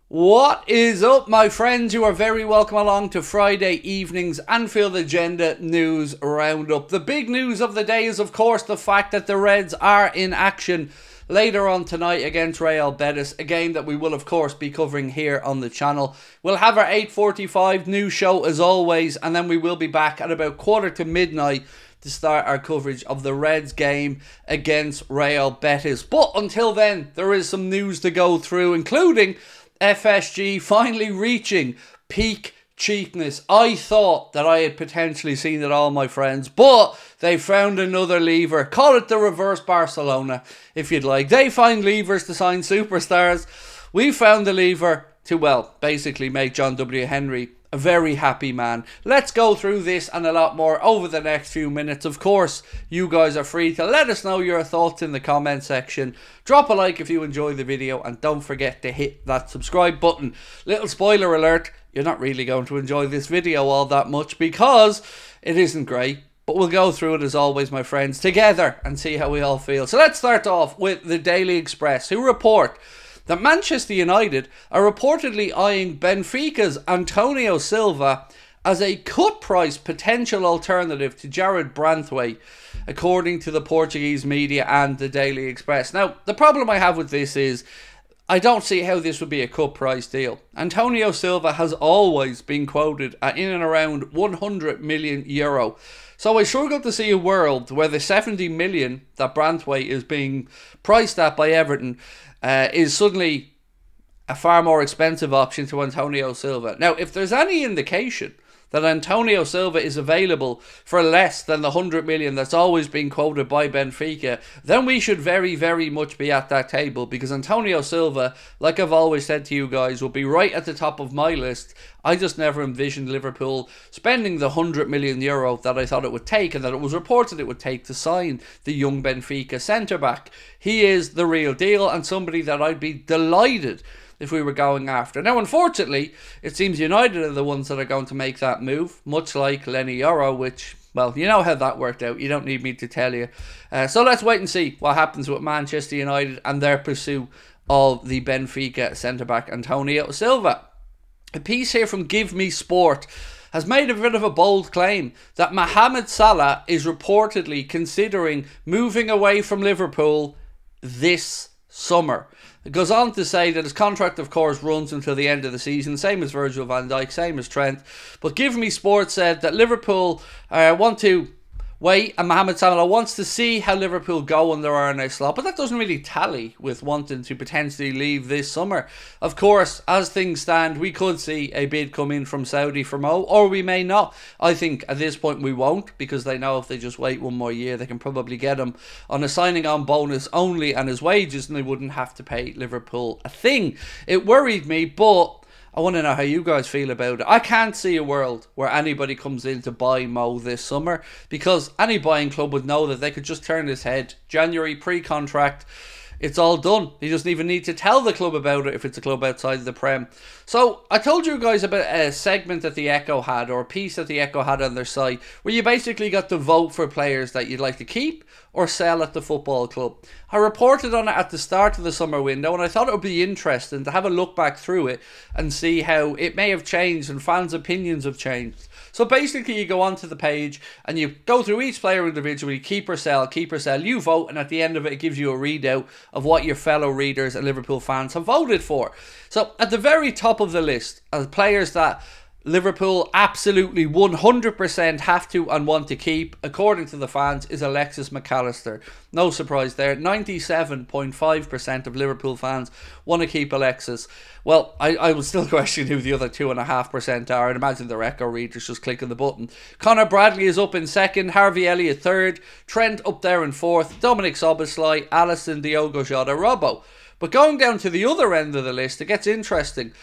What is up, my friends? You are very welcome along to Friday evening's Anfield Agenda News Roundup. The big news of the day is, of course, the fact that the Reds are in action later on tonight against Real Betis, a game that we will, of course, be covering here on the channel. We'll have our 8:45 news show as always, and then we will be back at about quarter to midnight to start our coverage of the Reds game against Real Betis. But until then, there is some news to go through, including FSG finally reaching peak cheapness. I thought that I had potentially seen it all, my friends, but they found another lever. Call it the reverse Barcelona, if you'd like. They find levers to sign superstars. We found the lever to, well, basically make John W. Henry a very happy man. Let's go through this and a lot more over the next few minutes. Of course, you guys are free to let us know your thoughts in the comment section. Drop a like if you enjoyed the video, and don't forget to hit that subscribe button. Little spoiler alert, you're not really going to enjoy this video all that much because it isn't great. But we'll go through it as always, my friends, together and see how we all feel. So let's start off with the Daily Express, who report that Manchester United are reportedly eyeing Benfica's Antonio Silva as a cut-price potential alternative to Jared Branthwaite, according to the Portuguese media and the Daily Express. Now, the problem I have with this is I don't see how this would be a cut-price deal. Antonio Silva has always been quoted at in and around €100 million. So I struggle to see a world where the 70 million that Branthwaite is being priced at by Everton is suddenly a far more expensive option to Antonio Silva. Now, if there's any indication that Antonio Silva is available for less than the 100 million that's always been quoted by Benfica, then we should very, very much be at that table, because Antonio Silva, like I've always said to you guys, will be right at the top of my list. I just never envisioned Liverpool spending the €100 million that I thought it would take, and that it was reported it would take to sign the young Benfica centre-back. He is the real deal, and somebody that I'd be delighted if we were going after. Now, unfortunately, it seems United are the ones that are going to make that move, much like Lenny Yoro, which, well, you know how that worked out. You don't need me to tell you. So let's wait and see what happens with Manchester United and their pursuit of the Benfica centre-back Antonio Silva. A piece here from Give Me Sport has made a bit of a bold claim that Mohamed Salah is reportedly considering moving away from Liverpool this summer. It goes on to say that his contract, of course, runs until the end of the season, same as Virgil van Dijk, same as Trent. But Give Me Sport said that Liverpool want to wait, and Mohamed Salah wants to see how Liverpool go under Arne Slot, but that doesn't really tally with wanting to potentially leave this summer. Of course, as things stand, we could see a bid come in from Saudi for Mo, or we may not. I think at this point we won't, because they know if they just wait one more year, they can probably get him on a signing on bonus only and his wages, and they wouldn't have to pay Liverpool a thing. It worried me, but I want to know how you guys feel about it. I can't see a world where anybody comes in to buy Mo this summer, because any buying club would know that they could just turn his head. January pre-contract, it's all done. He doesn't even need to tell the club about it if it's a club outside the Prem. So I told you guys about a segment that the Echo had, or a piece that the Echo had on their site, where you basically got to vote for players that you'd like to keep or sell at the football club. I reported on it at the start of the summer window, and I thought it would be interesting to have a look back through it and see how it may have changed and fans' opinions have changed. So basically, you go onto the page and you go through each player individually, keep or sell, you vote, and at the end of it, it gives you a readout of what your fellow readers and Liverpool fans have voted for. So at the very top of the list are players that Liverpool absolutely 100% have to and want to keep, according to the fans, is Alexis McAllister. No surprise there. 97.5% of Liverpool fans want to keep Alexis. Well, I will still question who the other 2.5% are. I'd imagine the Echo readers just clicking the button. Connor Bradley is up in second. Harvey Elliott third. Trent up there in fourth. Dominic Szoboszlai, Alisson, Diogo Jota, Robbo. But going down to the other end of the list, it gets interesting.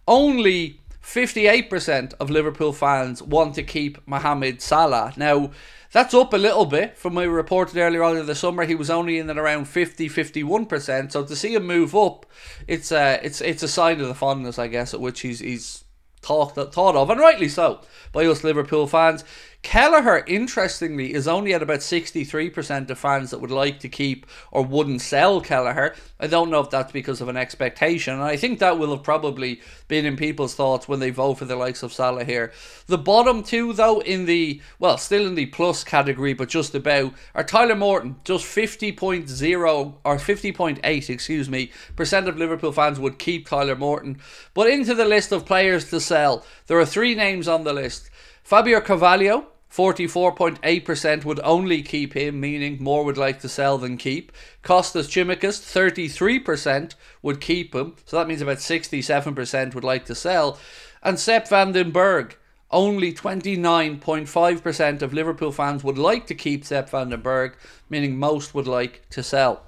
Only 58% of Liverpool fans want to keep Mohamed Salah. Now, that's up a little bit from what we reported earlier on in the summer. He was only in at around 50-51%. So to see him move up, it's a sign of the fondness, I guess, at which he's thought of, and rightly so, by us Liverpool fans. Kelleher, interestingly, is only at about 63% of fans that would like to keep or wouldn't sell Kelleher. I don't know if that's because of an expectation, and I think that will have probably been in people's thoughts when they vote for the likes of Salah here. The bottom two, though, in the, well, still in the plus category, but just about, are Tyler Morton. Just 50.0 or 50.8, excuse me, percent of Liverpool fans would keep Tyler Morton. But into the list of players to sell, there are three names on the list. Fabio Carvalho, 44.8% would only keep him, meaning more would like to sell than keep. Kostas Tsimikas, 33% would keep him, so that means about 67% would like to sell. And Sepp van den Berg, only 29.5% of Liverpool fans would like to keep Sepp van den Berg, meaning most would like to sell.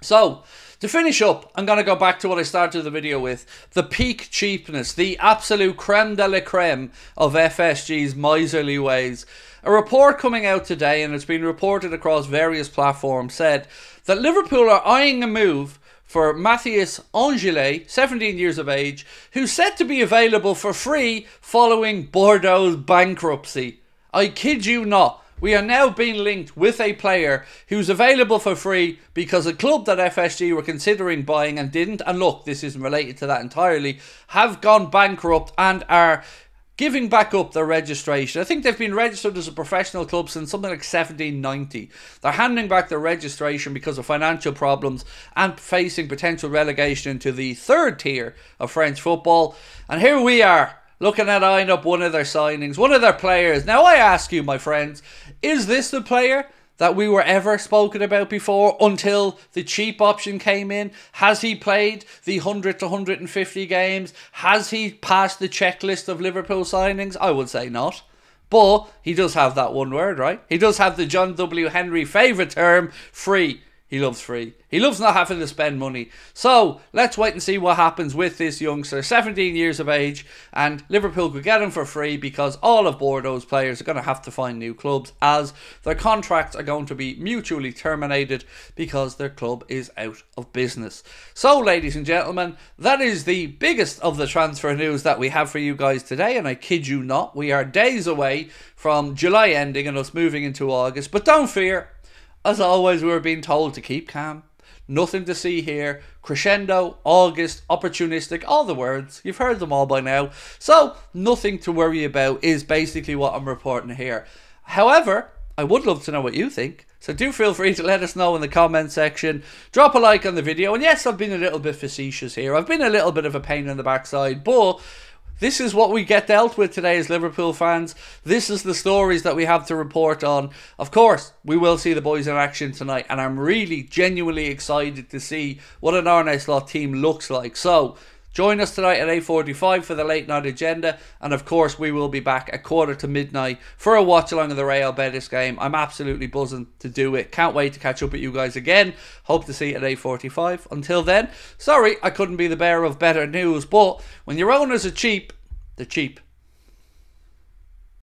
So, to finish up, I'm going to go back to what I started the video with. The peak cheapness, the absolute creme de la creme of FSG's miserly ways. A report coming out today, and it's been reported across various platforms, said that Liverpool are eyeing a move for Matthias Angelet, 17 years of age, who's set to be available for free following Bordeaux's bankruptcy. I kid you not. We are now being linked with a player who's available for free because a club that FSG were considering buying and didn't, and look, this isn't related to that entirely, have gone bankrupt and are giving back up their registration. I think they've been registered as a professional club since something like 1790. They're handing back their registration because of financial problems and facing potential relegation into the third tier of French football. And here we are, looking at eyeing up one of their signings, one of their players. Now I ask you, my friends, is this the player that we were ever spoken about before until the cheap option came in? Has he played the 100 to 150 games? Has he passed the checklist of Liverpool signings? I would say not. But he does have that one word, right? He does have the John W. Henry favourite term, free. He loves free. He loves not having to spend money. So, let's wait and see what happens with this youngster, 17 years of age, and Liverpool could get him for free because all of Bordeaux's players are going to have to find new clubs as their contracts are going to be mutually terminated because their club is out of business. So, ladies and gentlemen, that is the biggest of the transfer news that we have for you guys today, and I kid you not, we are days away from July ending and us moving into August, but don't fear. As always, we were being told to keep calm. Nothing to see here. Crescendo, August, opportunistic, all the words. You've heard them all by now. So, nothing to worry about is basically what I'm reporting here. However, I would love to know what you think. So do feel free to let us know in the comment section. Drop a like on the video. And yes, I've been a little bit facetious here. I've been a little bit of a pain in the backside, but this is what we get dealt with today as Liverpool fans. This is the stories that we have to report on. Of course, we will see the boys in action tonight, and I'm really genuinely excited to see what an Arne Slot team looks like. So, join us tonight at 8:45 for the late night agenda, and of course we will be back at midnight for a watch along of the Real Betis game. I'm absolutely buzzing to do it. Can't wait to catch up with you guys again. Hope to see you at 8:45. Until then, sorry I couldn't be the bearer of better news, but when your owners are cheap, they're cheap.